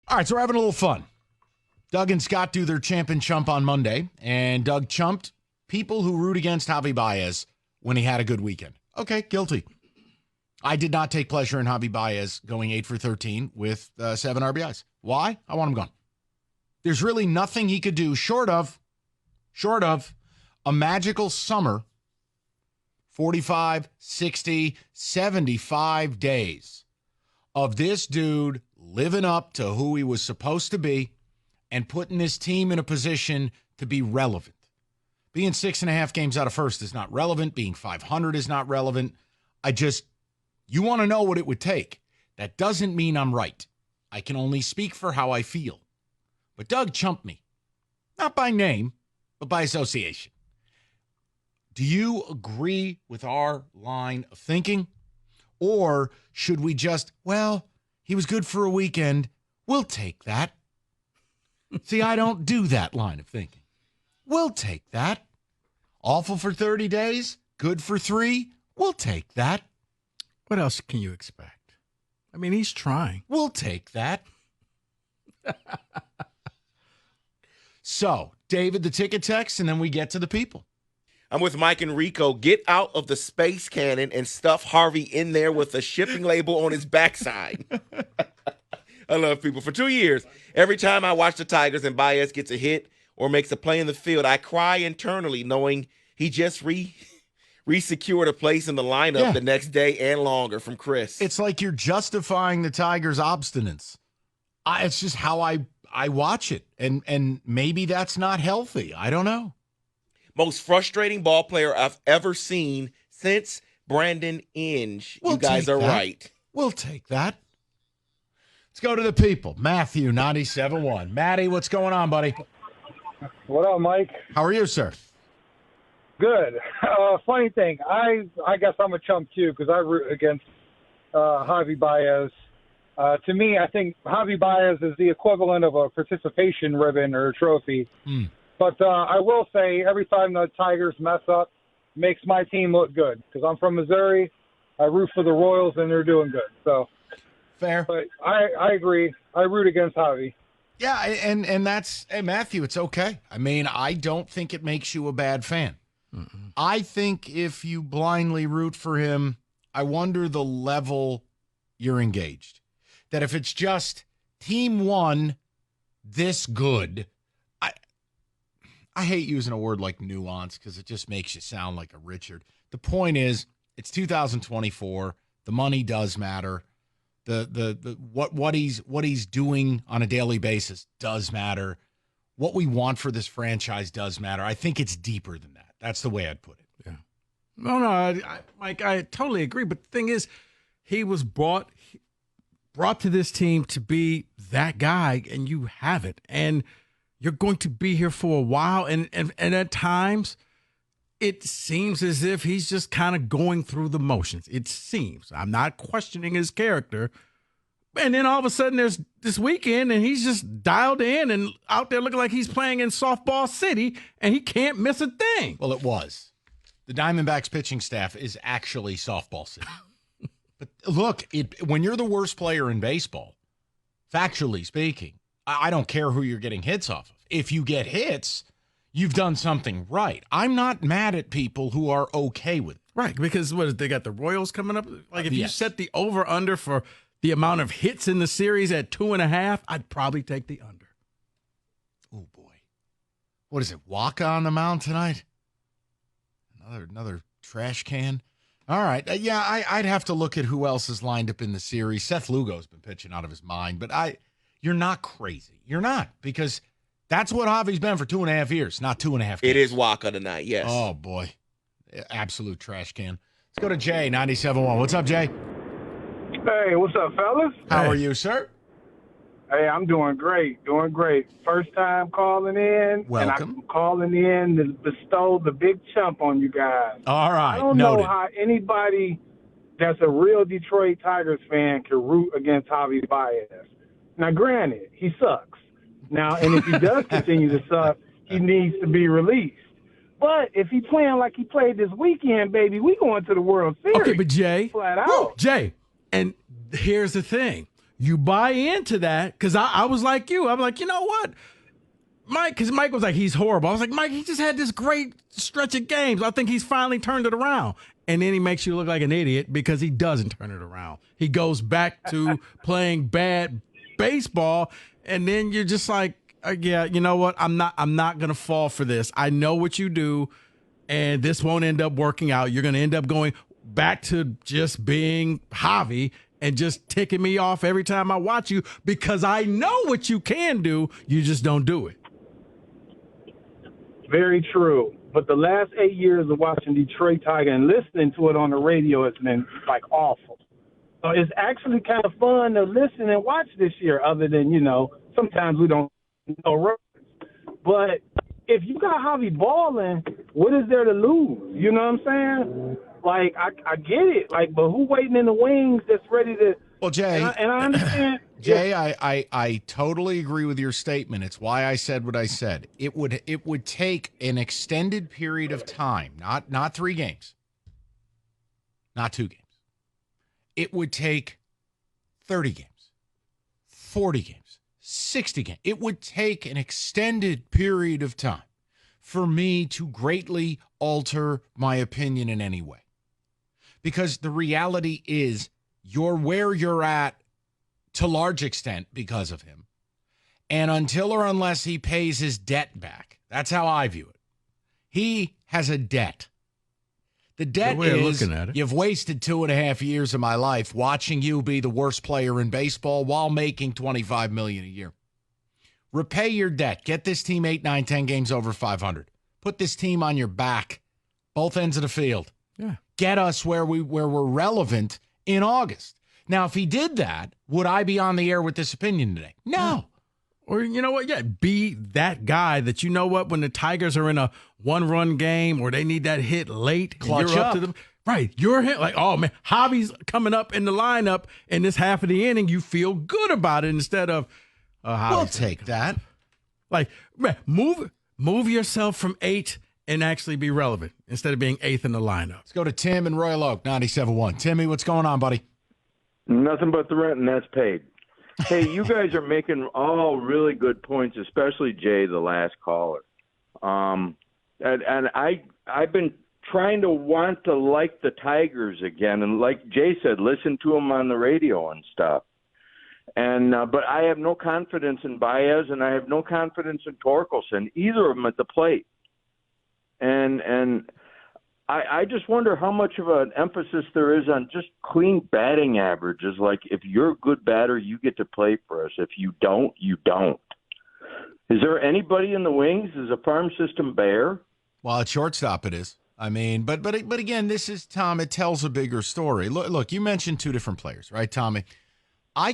All right, so we're having a little fun. Doug and Scott do their champ and chump on Monday, and Doug chumped people who root against Javy Baez when he had a good weekend. Okay, guilty. I did not take pleasure in Javy Baez going 8 for 13 with 7 RBIs. Why? I want him gone. There's really nothing he could do short of a magical summer, 45, 60, 75 days of this dude living up to who he was supposed to be and putting his team in a position to be relevant. Being 6.5 games out of first is not relevant. Being 500 is not relevant. You want to know what it would take. That doesn't mean I'm right. I can only speak for how I feel. But Doug chumped me. Not by name, but by association. Do you agree with our line of thinking? Or should we just, he was good for a weekend. We'll take that. See, I don't do that line of thinking. We'll take that. Awful for 30 days, good for 3. We'll take that. What else can you expect? I mean, he's trying. We'll take that. So, David, the ticket text, and then we get to the people. I'm with Mike and Rico. Get out of the space cannon and stuff Harvey in there with a shipping label on his backside. I love people. For 2 years, every time I watch the Tigers and Baez gets a hit or makes a play in the field, I cry internally knowing he just re-secured a place in the lineup the next day and longer from Chris. It's like you're justifying the Tigers' obstinance. It's just how I watch it, and maybe that's not healthy. I don't know. Most frustrating ball player I've ever seen since Brandon Inge. You guys are right. We'll take that. Let's go to the people. Matthew, 97.1. Matty, what's going on, buddy? What up, Mike? How are you, sir? Good. Funny thing, I guess I'm a chump too because I root against Javy Baez. To me, I think Javy Baez is the equivalent of a participation ribbon or a trophy. But I will say every time the Tigers mess up, makes my team look good because I'm from Missouri. I root for the Royals, and they're doing good. So fair. But I agree. I root against Javy. Yeah, and that's Matthew. It's okay. I mean, I don't think it makes you a bad fan. I think if you blindly root for him, I wonder the level you're engaged. That if it's just team one this good, I hate using a word like nuance because it just makes you sound like a Richard. The point is, it's 2024. The money does matter. What he's doing on a daily basis does matter. What we want for this franchise does matter. I think it's deeper than that. That's the way I'd put it. Yeah. No, Mike, I totally agree. But the thing is, he was brought to this team to be that guy, and you have it. And you're going to be here for a while. And at times, it seems as if he's just kind of going through the motions. It seems. I'm not questioning his character. And then all of a sudden there's this weekend and he's just dialed in and out there looking like he's playing in softball city and he can't miss a thing. Well, it was. The Diamondbacks pitching staff is actually softball city. But look, when you're the worst player in baseball, factually speaking, I don't care who you're getting hits off of. If you get hits, you've done something right. I'm not mad at people who are okay with it. Right, because they got the Royals coming up. Like if you set the over-under for the amount of hits in the series at 2.5, I'd probably take the under. Oh, boy. What is it, Waka on the mound tonight? Another trash can? All right. I'd have to look at who else is lined up in the series. Seth Lugo's been pitching out of his mind, but you're not crazy. You're not, because that's what Javy's been for 2.5 years, not 2.5 games. It is Waka tonight, yes. Oh, boy. Absolute trash can. Let's go to Jay, 97.1. What's up, Jay? Hey, what's up, fellas? How are you, sir? Hey, I'm doing great, First time calling in. Welcome. And I'm calling in to bestow the big chump on you guys. All right, I don't know how anybody that's a real Detroit Tigers fan can root against Javy Baez. Now, granted, he sucks. Now, and if he does continue to suck, he needs to be released. But if he's playing like he played this weekend, baby, we going to the World Series. Okay, but Jay. Flat out. Jay, and here's the thing. you buy into that, because I was like you. I'm like, you know what? Mike, because Mike was like, he's horrible. I was like, Mike, he just had this great stretch of games. I think he's finally turned it around. And then he makes you look like an idiot because he doesn't turn it around. He goes back to playing bad baseball, and then you're just like, yeah, you know what? I'm not gonna fall for this. I know what you do, and this won't end up working out. You're gonna end up going back to just being Javy and just ticking me off every time I watch you because I know what you can do. You just don't do it. Very true. But the last 8 years of watching Detroit Tiger and listening to it on the radio has been like awful. So it's actually kind of fun to listen and watch this year, other than, sometimes we don't know reference. But if you got Javy balling, what is there to lose? You know what I'm saying? Like, I get it. Like, but who waiting in the wings that's ready to? Well, Jay, and I understand. Jay, I totally agree with your statement. It's why I said what I said. It would take an extended period of time, not 3 games, not 2 games. It would take 30 games, 40 games, 60 games. It would take an extended period of time for me to greatly alter my opinion in any way. Because the reality is you're where you're at to large extent because of him. And until or unless he pays his debt back, that's how I view it. He has a debt. The debt is you've wasted 2.5 years of my life watching you be the worst player in baseball while making $25 million a year. Repay your debt. Get this team 8, 9, 10 games over 500. Put this team on your back, both ends of the field. Yeah. Get us where we're relevant in August. Now, if he did that, would I be on the air with this opinion today? No. Or you know what? Yeah, be that guy that you know what, when the Tigers are in a 1-run game or they need that hit late, clutch you're up to them. Right. You're hit like, oh man, Javy's coming up in the lineup in this half of the inning. You feel good about it instead of we'll take that. Like, man, move yourself from 8 and actually be relevant instead of being 8th in the lineup. Let's go to Tim in Royal Oak, 97.1. Timmy, what's going on, buddy? Nothing but the rent, and that's paid. Hey, you guys are making all really good points, especially Jay, the last caller. And I've been trying to want to like the Tigers again, and like Jay said, listen to them on the radio and stuff. And but I have no confidence in Baez, and I have no confidence in Torkelson, either of them at the plate. And I just wonder how much of an emphasis there is on just clean batting averages. Like, if you're a good batter, you get to play for us. If you don't, you don't. Is there anybody in the wings? Is a farm system bare? Well, at shortstop it is. I mean, but again, this is, Tom, it tells a bigger story. Look, you mentioned 2 different players, right, Tommy? I'm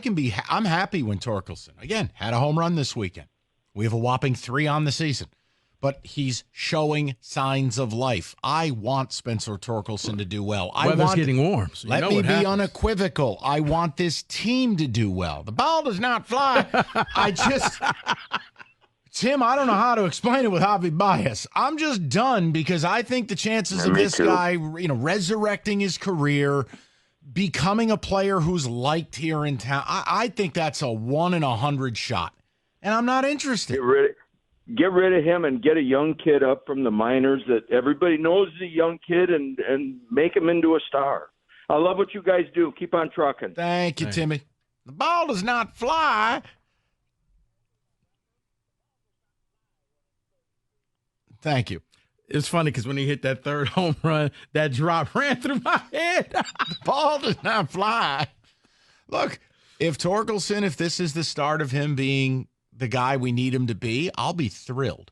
happy when Torkelson, again, had a home run this weekend. We have a whopping 3 on the season. But he's showing signs of life. I want Spencer Torkelson to do well. Weather's getting warm. So let me be unequivocal. I want this team to do well. The ball does not fly. Tim, I don't know how to explain it with Javy Baez. I'm just done because I think the chances of this guy, resurrecting his career, becoming a player who's liked here in town, I think that's a 1 in 100 shot. And I'm not interested. Get rid of him and get a young kid up from the minors that everybody knows is a young kid and make him into a star. I love what you guys do. Keep on trucking. Thank you, Timmy. The ball does not fly. Thank you. It's funny because when he hit that 3rd home run, that drop ran through my head. The ball does not fly. Look, if this is the start of him being the guy we need him to be, I'll be thrilled.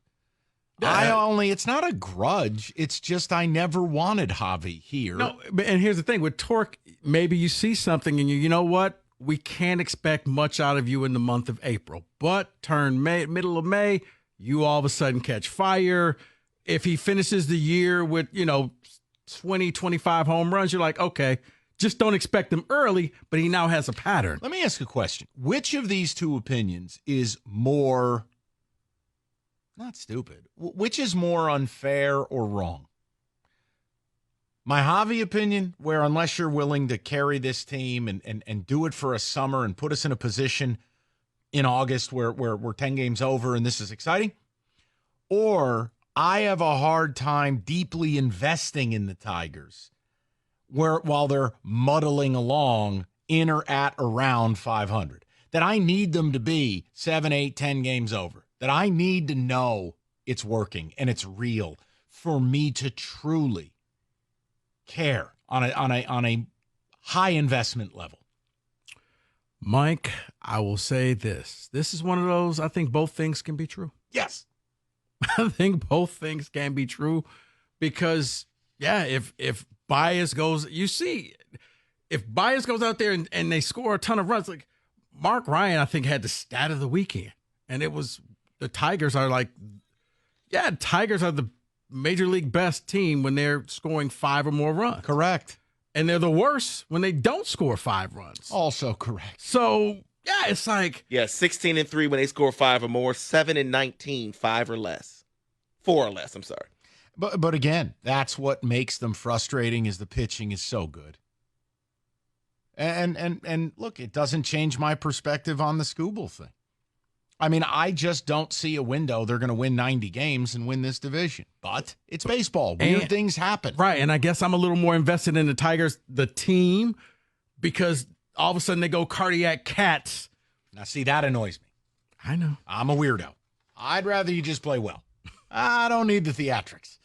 It's not a grudge. It's just I never wanted Javy here. No, and here's the thing. With Torque, maybe you see something and you know what? We can't expect much out of you in the month of April. But middle of May, you all of a sudden catch fire. If he finishes the year with, 20, 25 home runs, you're like, okay, just don't expect him early, but he now has a pattern. Let me ask a question. Which of these 2 opinions is more, not stupid, which is more unfair or wrong? My Javi opinion, where unless you're willing to carry this team and do it for a summer and put us in a position in August where we're 10 games over and this is exciting, or I have a hard time deeply investing in the Tigers while they're muddling along in or at around 500, that I need them to be 7, 8, 10 games over, that I need to know it's working and it's real for me to truly care on a high investment level. Mike, I will say this. This is one of those, I think both things can be true. Yes. I think both things can be true because, yeah, if Baez goes, if Baez goes out there and they score a ton of runs, like Mark Ryan, I think, had the stat of the weekend. And it was the Tigers are Tigers are the Major League best team when they're scoring 5 or more runs. Correct. And they're the worst when they don't score 5 runs. Also correct. So, yeah, it's like. Yeah, 16-3 when they score 5 or more, 7-19, 5 or less. 4 or less, I'm sorry. But again, that's what makes them frustrating is the pitching is so good. And look, it doesn't change my perspective on the Skubal thing. I mean, I just don't see a window they're going to win 90 games and win this division. But it's baseball. Weird things happen. Right, and I guess I'm a little more invested in the Tigers, the team, because all of a sudden they go cardiac cats. Now, see, that annoys me. I know. I'm a weirdo. I'd rather you just play well. I don't need the theatrics.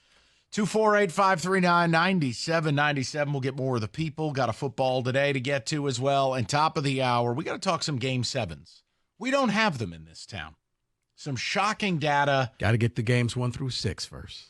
248-539-9797. We'll get more of the people. Got a football today to get to as well. And top of the hour, we got to talk some Game 7s. We don't have them in this town. Some shocking data. Got to get the games 1 through 6 first.